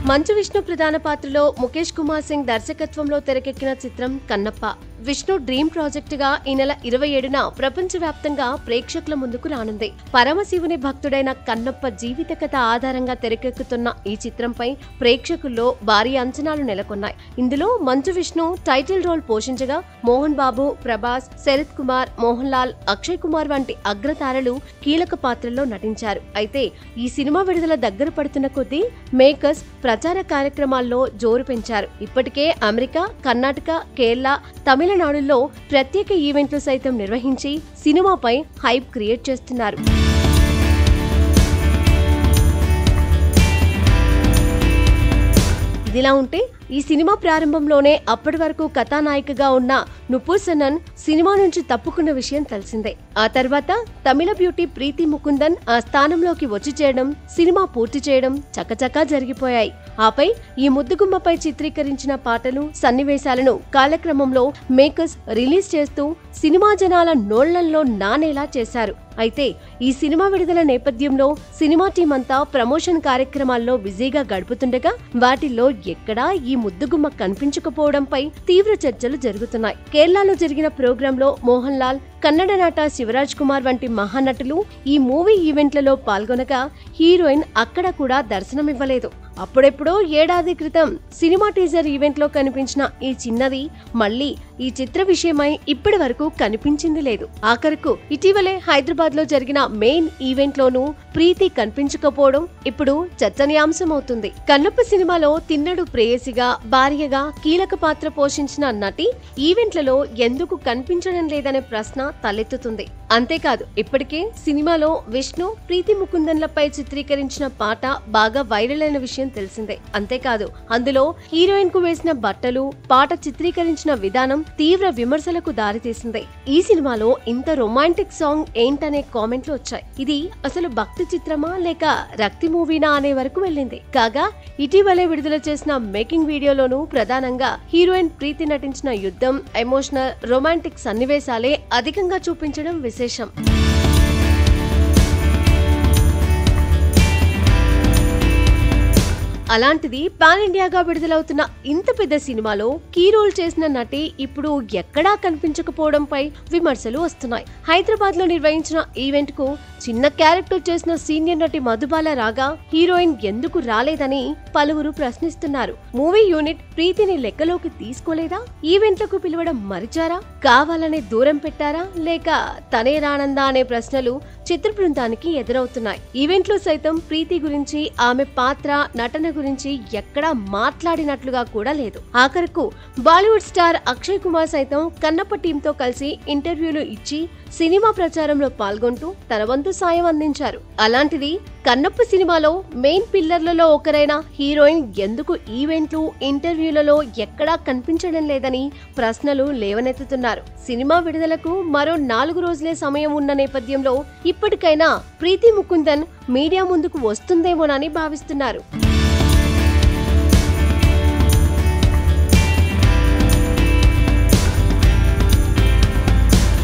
మంచు విష్ణు ప్రధాన పాత్రలో ముఖేష్ కుమార్ సింగ్ దర్శకత్వంలో తెరకెక్కిన చిత్రం కన్నప్ప. విష్ణు డ్రీమ్ ప్రాజెక్ట్ గా ఈ నెల 27న ప్రపంచవ్యాప్తంగా ప్రేక్షకుల ముందుకు రానుంది. పరమశివుని భక్తుడైన కన్నప్ప జీవిత కథ ఆధారంగా తెరకెక్కుతున్న ఈ చిత్రంపై ప్రేక్షకుల్లో భారీ అంచనాలు నెలకొన్నాయి. ఇందులో మంచు విష్ణు టైటిల్ రోల్ పోషించగా మోహన్ బాబు, ప్రభాస్, శరత్ కుమార్, మోహన్ లాల్, అక్షయ్ కుమార్ వంటి అగ్రతారలు కీలక పాత్రల్లో నటించారు. అయితే ఈ సినిమా విడుదల దగ్గర పడుతున్న కొద్దీ మేకర్స్ ప్రచార కార్యక్రమాల్లో జోరు పెంచారు. ఇప్పటికే అమెరికా, కర్ణాటక, కేరళ, తమిళనాడులో ప్రత్యేక ఈవెంట్లు సైతం నిర్వహించి సినిమాపై హైప్ క్రియేట్ చేస్తున్నారు. ఇదిలా ఉంటే ఈ సినిమా ప్రారంభంలోనే అప్పటి వరకు కథానాయికగా ఉన్న నుపూర్ సనన్ సినిమా నుంచి తప్పుకున్న విషయం తెలిసిందే. ఆ తర్వాత తమిళ బ్యూటీ ప్రీతి ముకుందన్ ఆ స్థానంలోకి వచ్చి చేయడం, సినిమా పూర్తి చేయడం చకచకా జరిగిపోయాయి. ఆపై ఈ ముద్దుగుమ్మపై చిత్రీకరించిన పాటలు, సన్నివేశాలను కాలక్రమంలో మేకర్స్ రిలీజ్ చేస్తూ సినిమా జనాల నోళ్లల్లో నానేలా చేశారు. అయితే ఈ సినిమా విడుదల నేపథ్యంలో సినిమా టీం అంతా ప్రమోషన్ కార్యక్రమాల్లో బిజీగా గడుపుతుండగా వాటిల్లో ఎక్కడా ఈ ముద్దుగుమ్మ కనిపించకపోవడంపై తీవ్ర చర్చలు జరుగుతున్నాయి. కేరళలో జరిగిన ప్రోగ్రాంలో మోహన్ లాల్, కన్నడ నట శివరాజ్ కుమార్ వంటి మహానటులు ఈ మూవీ ఈవెంట్లలో పాల్గొనగా హీరోయిన్ అక్కడ కూడా దర్శనమివ్వలేదు. అప్పుడెప్పుడో ఏడాది క్రితం సినిమా టీజర్ ఈవెంట్ లో కనిపించిన ఈ చిన్నది మళ్లీ ఈ చిత్ర విషయమై ఇప్పటి వరకు కనిపించింది లేదు. ఆఖరకు ఇటీవలే హైదరాబాద్ లో జరిగిన మెయిన్ ఈవెంట్ లోనూ ప్రీతి కనిపించకపోవడం ఇప్పుడు చర్చనీయాంశమవుతుంది. కన్నప్ప సినిమాలో తిన్నడు ప్రేయసిగా, భార్యగా కీలక పాత్ర పోషించిన నటి ఈవెంట్లలో ఎందుకు కనిపించడం లేదనే ప్రశ్న తలెత్తుతుంది. అంతేకాదు ఇప్పటికే సినిమాలో విష్ణు, ప్రీతి ముకుందన్లపై చిత్రీకరించిన పాట బాగా వైరల్ అయిన విషయం తెలిసిందే. అంతేకాదు అందులో హీరోయిన్ కు వేసిన బట్టలు, పాట చిత్రీకరించిన విధానం తీవ్ర విమర్శలకు దారితీసింది. ఈ సినిమాలో ఇంత రొమాంటిక్ సాంగ్ ఏంటనే కామెంట్లు వచ్చాయి. ఇది అసలు భక్తి చిత్రమా లేక రక్తి మూవీనా అనే వరకు వెళ్ళింది. కాగా ఇటీవలే విడుదల చేసిన మేకింగ్ వీడియోలోనూ ప్రధానంగా హీరోయిన్ ప్రీతి నటించిన యుద్ధం, ఎమోషనల్, రొమాంటిక్ సన్నివేశాలే అధికంగా చూపించడం విశేషం. అలాంటిది పాన్ ఇండియాగా విడుదలవుతున్న ఇంత పెద్ద సినిమాలో కీ రోల్ చేసిన నటి ఇప్పుడు ఎక్కడా కనిపించకపోవడంపై విమర్శలు వస్తున్నాయి. హైదరాబాద్ లో నిర్వహించిన ఈవెంట్ కు చిన్న క్యారెక్టర్ చేసిన సీనియర్ నటి మధుబాల రాగా హీరోయిన్ ఎందుకు రాలేదని పలువురు ప్రశ్నిస్తున్నారు. మూవీ యూనిట్ ప్రీతిని లెక్కలోకి తీసుకోలేదా? ఈవెంట్లకు పిలవడం మరిచారా? కావాలనే దూరం పెట్టారా? లేక తనే రానందా అనే ప్రశ్నలు చిత్ర బృందానికి ఎదురవుతున్నాయి. ఈవెంట్లో సైతం ప్రీతి గురించి, ఆమె పాత్ర, నటన గురించి ఎక్కడా మాట్లాడినట్లుగా కూడా లేదు. ఆఖరకు బాలీవుడ్ స్టార్ అక్షయ్ కుమార్ సైతం కన్నప్ప టీంతో కలిసి ఇంటర్వ్యూలు ఇచ్చి సినిమా ప్రచారంలో పాల్గొంటూ తన వంతు సాయం అందించారు. అలాంటిది కన్నప్ప సినిమాలో మెయిన్ పిల్లర్లలో ఒకరైన హీరోయిన్ ఎందుకు ఈవెంట్లు, ఇంటర్వ్యూలలో ఎక్కడా కనిపించడం లేదని ప్రశ్నలు లేవనెత్తుతున్నారు. సినిమా విడుదలకు మరో 4 రోజులే సమయం ఉన్న నేపథ్యంలో ఇప్పటికైనా ప్రీతి ముకుందన్ మీడియా ముందుకు వస్తుందేమోనని భావిస్తున్నారు.